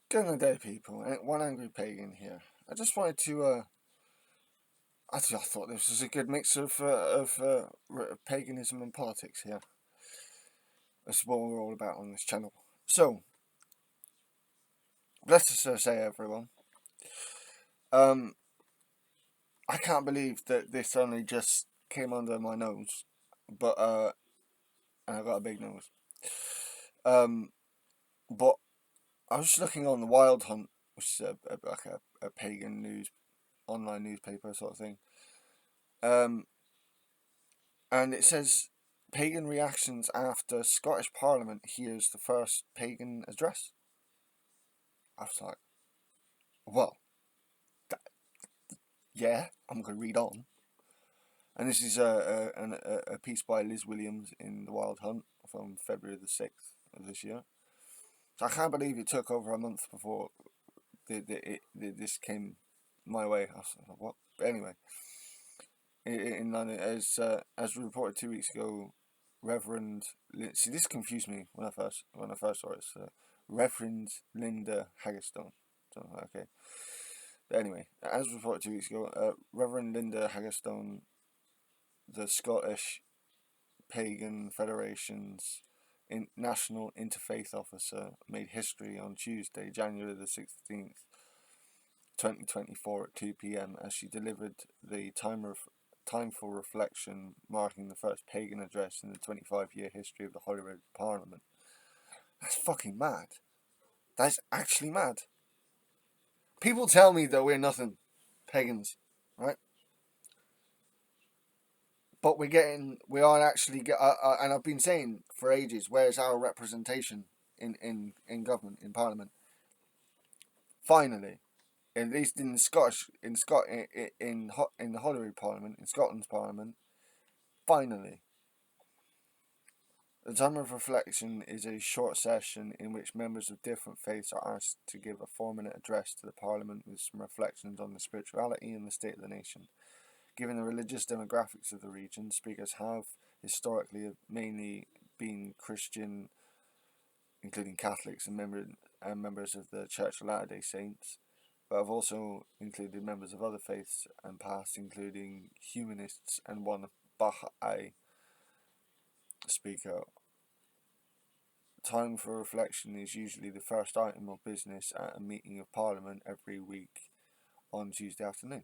Good on the day, people. One angry pagan here. I just wanted to. I thought this was a good mix of paganism and politics here. That's what we're all about on this channel. So, bless us say, everyone. Um, I can't believe that this only just came under my nose, but and I got a big nose. Um, but I was just looking on the Wild Hunt, which is like a pagan online newspaper sort of thing. And it says pagan reactions after Scottish Parliament hears the first pagan address. I was like, well, that, yeah, I'm going to read on. And this is a piece by Liz Williams in The Wild Hunt from February the 6th of this year. So I can't believe it took over a month before this came my way. I was like, what? But anyway, in London, as reported 2 weeks ago, Reverend. See, this confused me when I first saw it. Reverend Linda Haggerstone. So, okay. But anyway, as reported 2 weeks ago, Reverend Linda Haggerstone, the Scottish Pagan Federation's national interfaith officer, made history on Tuesday, January the 16th, 2024 at 2 p.m. as she delivered the time for reflection marking the first pagan address in the 25-year history of the Holyrood Parliament. That's fucking mad. That's actually mad. People tell me that we're nothing, pagans, right? But we are actually, and I've been saying for ages, where's our representation in government, in Parliament? Finally, at least in the in the Holyrood Parliament, in Scotland's Parliament, finally. The time of reflection is a short session in which members of different faiths are asked to give a 4-minute address to the Parliament with some reflections on the spirituality and the state of the nation. Given the religious demographics of the region, speakers have historically mainly been Christian, including Catholics and members of the Church of Latter-day Saints, but have also included members of other faiths and past, including humanists and one Baha'i speaker. Time for reflection is usually the first item of business at a meeting of Parliament every week on Tuesday afternoon.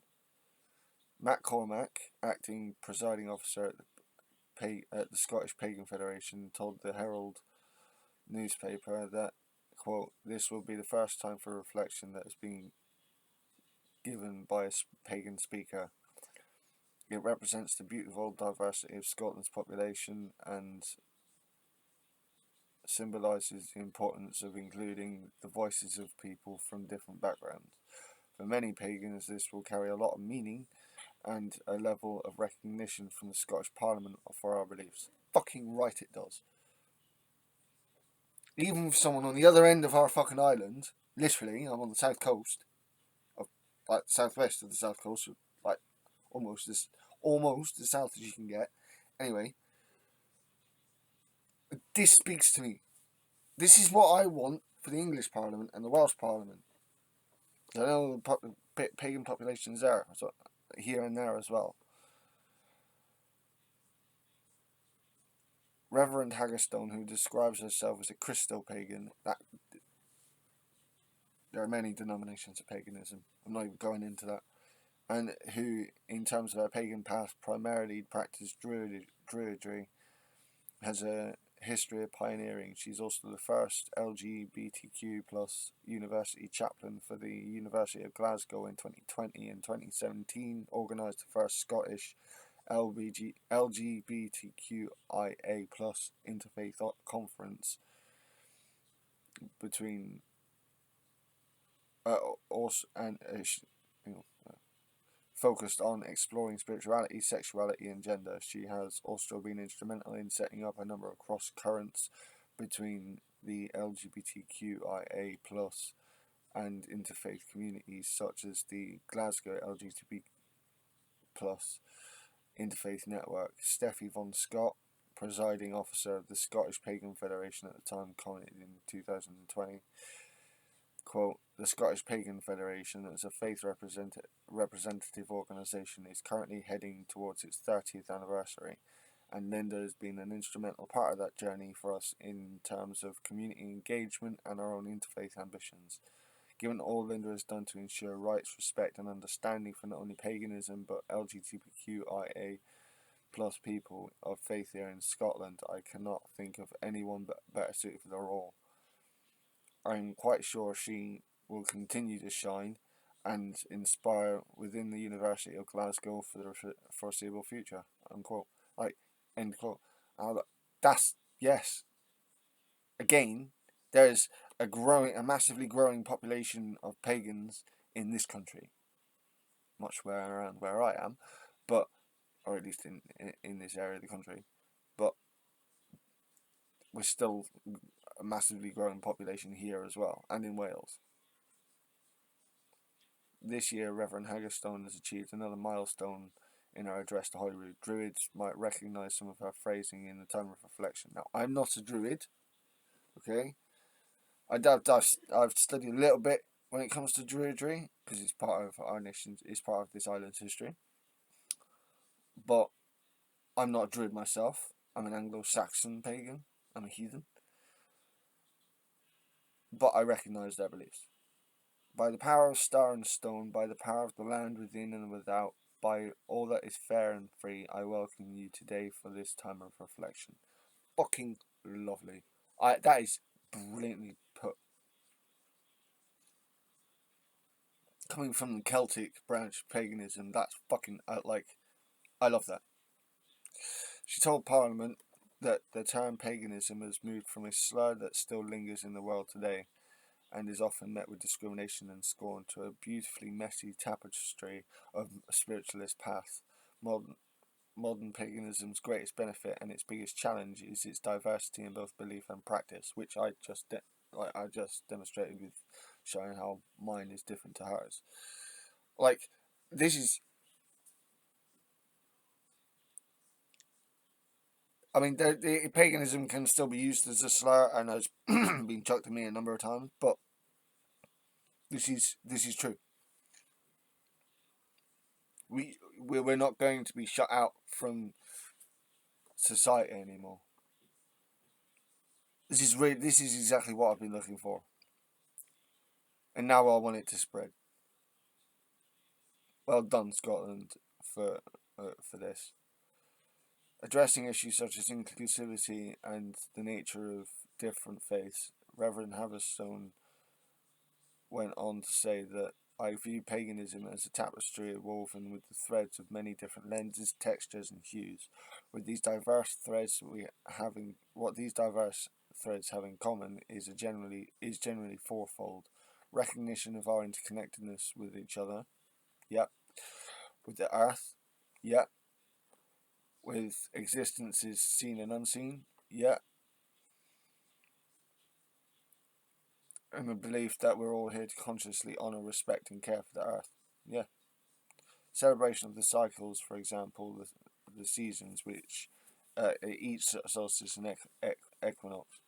Matt Cormack, acting presiding officer at the Scottish Pagan Federation, told the Herald newspaper that, quote, this will be the first time for reflection that has been given by a pagan speaker. It represents the beautiful diversity of Scotland's population and symbolises the importance of including the voices of people from different backgrounds. For many pagans, this will carry a lot of meaning and a level of recognition from the Scottish Parliament for our beliefs. Fucking right it does. Even for someone on the other end of our fucking island, literally, I'm on the south coast, of, like southwest of the south coast, like almost as south as you can get. Anyway, this speaks to me. This is what I want for the English Parliament and the Welsh Parliament. I know the pagan population's there, so here and there as well. Reverend Haggerstone, who describes herself as a Christo-pagan, that there are many denominations of paganism. I'm not even going into that. And who, in terms of her pagan past, primarily practiced druidry, has a history of pioneering. She's also the first LGBTQ plus university chaplain for the University of Glasgow in 2020 and 2017, organised the first Scottish LGBTQIA plus interfaith conference between also and focused on exploring spirituality, sexuality, and gender. She has also been instrumental in setting up a number of cross currents between the LGBTQIA plus and interfaith communities, such as the Glasgow LGBT plus interfaith network. Steffi von Scott, presiding officer of the Scottish Pagan Federation at the time, commented in 2020. quote, the Scottish Pagan Federation, as a faith representative organisation, is currently heading towards its 30th anniversary, and Linda has been an instrumental part of that journey for us in terms of community engagement and our own interfaith ambitions. Given all Linda has done to ensure rights, respect and understanding for not only paganism but LGBTQIA plus people of faith here in Scotland, I cannot think of anyone better suited for the role. I'm quite sure she will continue to shine and inspire within the University of Glasgow for the foreseeable future, unquote. Like, end quote. That's, yes. Again, there's a massively growing population of pagans in this country, much around where I am, but, or at least in this area of the country, but we're still a massively growing population here as well, and in Wales. This year, Reverend Haggerstone has achieved another milestone in her address to Holyrood. Druids might recognise some of her phrasing in the time of reflection. Now, I'm not a druid, okay? I've studied a little bit when it comes to druidry, because it's part of our nation, it's part of this island's history. But I'm not a druid myself. I'm an Anglo-Saxon pagan. I'm a heathen. But I recognise their beliefs. By the power of star and stone, by the power of the land within and without, by all that is fair and free, I welcome you today for this time of reflection. Fucking lovely. That is brilliantly put. Coming from the Celtic branch of paganism, that's fucking, I love that. She told Parliament that the term paganism has moved from a slur that still lingers in the world today and is often met with discrimination and scorn to a beautifully messy tapestry of a spiritualist path. Modern paganism's greatest benefit and its biggest challenge is its diversity in both belief and practice, which I just demonstrated with showing how mine is different to hers. Like, this is, I mean, the paganism can still be used as a slur and has been chucked at me a number of times, but this is true. We're not going to be shut out from society anymore. This is exactly what I've been looking for, and now I want it to spread. Well done, Scotland, for this. Addressing issues such as inclusivity and the nature of different faiths, Reverend Haverstone went on to say that I view paganism as a tapestry woven with the threads of many different lenses, textures, and hues. With these diverse threads, what these diverse threads have in common is generally fourfold: recognition of our interconnectedness with each other, yep, with the earth, yep, with existences seen and unseen, yep, and the belief that we're all here to consciously honour, respect, and care for the earth, yeah. Celebration of the cycles, for example, the seasons, which each solstice and equinox,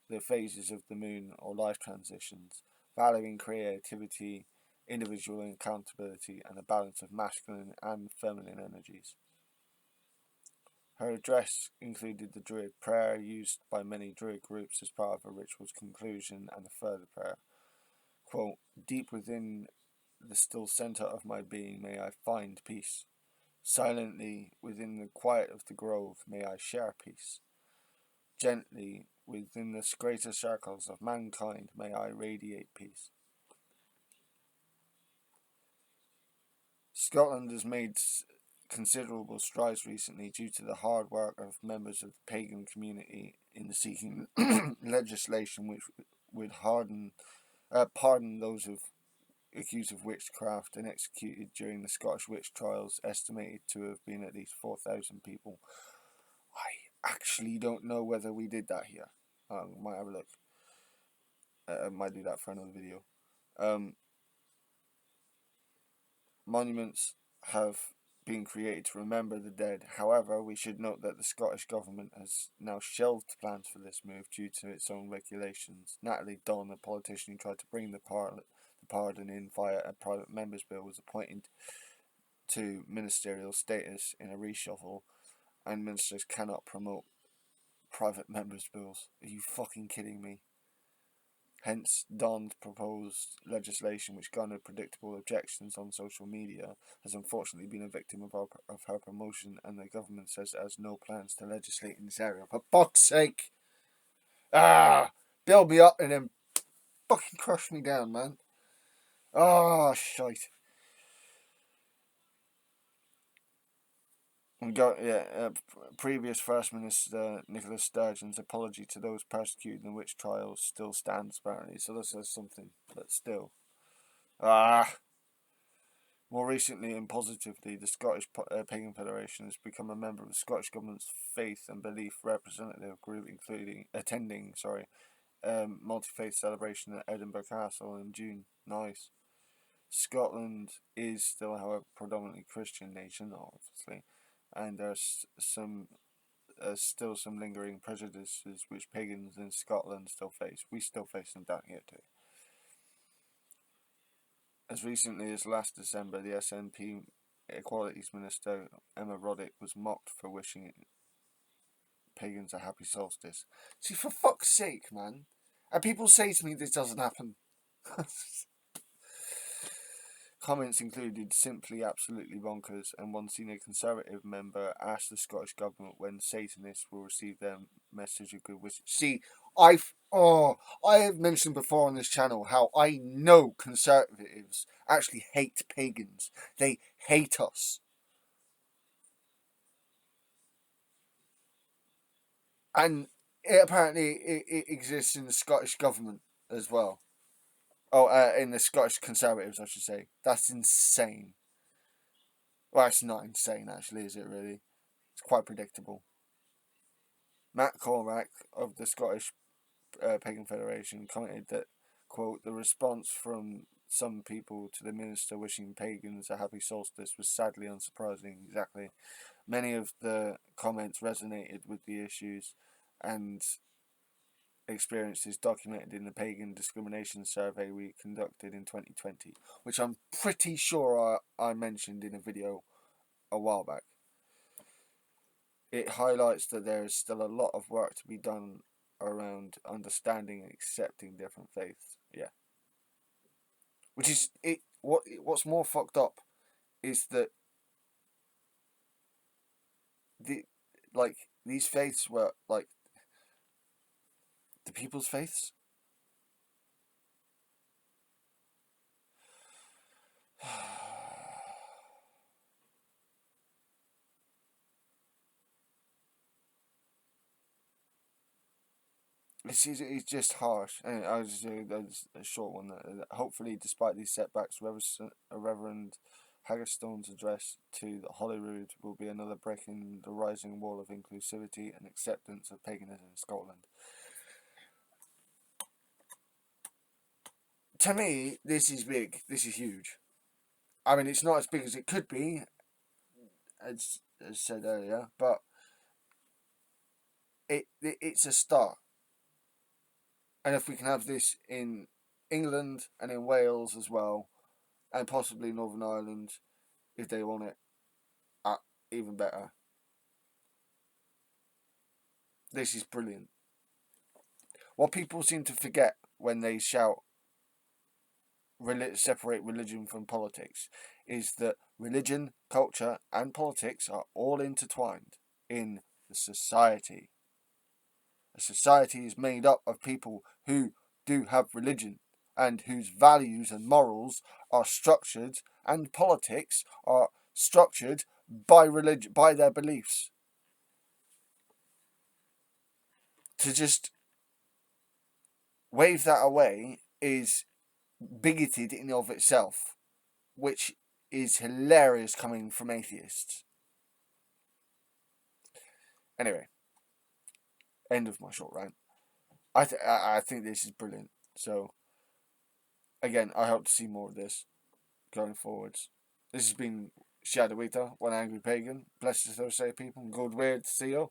the phases of the moon or life transitions, valuing creativity, individual accountability, and a balance of masculine and feminine energies. Her address included the Druid prayer, used by many Druid groups as part of a ritual's conclusion, and a further prayer. Quote, deep within the still centre of my being may I find peace. Silently within the quiet of the grove may I share peace. Gently within the greater circles of mankind may I radiate peace. Scotland has made considerable strides recently due to the hard work of members of the pagan community in seeking legislation which would pardon those accused of witchcraft and executed during the Scottish witch trials, estimated to have been at least 4,000 people. I actually don't know whether we did that here. Might have a look. Might do that for another video. Monuments have being created to remember the dead. However, we should note that the Scottish Government has now shelved plans for this move due to its own regulations. Natalie Dunn, a politician who tried to bring the pardon in via a private member's bill, was appointed to ministerial status in a reshuffle, and ministers cannot promote private members' bills. Are you fucking kidding me? Hence, Dawn's proposed legislation, which garnered predictable objections on social media, has unfortunately been a victim of her promotion, and the government says it has no plans to legislate in this area. For fuck's sake! Build me up and then fucking crush me down, man. Shite. Previous First Minister Nicola Sturgeon's apology to those persecuted in witch trials still stands, apparently. So this is something, but still. More recently and positively, the Scottish Pagan Federation has become a member of the Scottish Government's Faith and Belief Representative Group, including attending multi-faith celebration at Edinburgh Castle in June. Nice. Scotland is still, however, predominantly Christian nation, obviously, and there's still some lingering prejudices which pagans in Scotland still face. We still face them down here too. As recently as last December, the SNP Equalities Minister Emma Roddick was mocked for wishing pagans a happy solstice. See, for fuck's sake, man. And people say to me this doesn't happen. Comments included simply absolutely bonkers, and one senior Conservative member asked the Scottish Government when Satanists will receive their message of good wishes. See, I have mentioned before on this channel how I know Conservatives actually hate pagans. They hate us. And apparently it exists in the Scottish Government as well. In the Scottish Conservatives, I should say. That's insane. Well, it's not insane, actually, is it really? It's quite predictable. Matt Cormack of the Scottish Pagan Federation commented that, quote, the response from some people to the minister wishing pagans a happy solstice was sadly unsurprising. Exactly. Many of the comments resonated with the issues and experiences documented in the pagan discrimination survey we conducted in 2020, which I'm pretty sure I mentioned in a video a while back. It highlights that there is still a lot of work to be done around understanding and accepting different faiths. Yeah. Which is it. What's more fucked up is that these faiths were like the people's faiths. It's just harsh. And I was just a short one. Hopefully, despite these setbacks, Reverend Haggerstone's address to Holyrood will be another break in the rising wall of inclusivity and acceptance of paganism in Scotland. To me, this is big. This is huge. I mean, it's not as big as it could be, as said earlier, but it's a start. And if we can have this in England and in Wales as well, and possibly Northern Ireland, if they want it, even better. This is brilliant. What people seem to forget when they shout separate religion from politics is that religion, culture, and politics are all intertwined in the society. A society is made up of people who do have religion and whose values and morals are structured, and politics are structured by religion, by their beliefs. To just wave that away is bigoted in of itself, which is hilarious coming from atheists. Anyway, end of my short rant. I think this is brilliant. So, again, I hope to see more of this going forwards. This has been Shadowita, one angry pagan. Blessed Thursday, people. Good way to see you.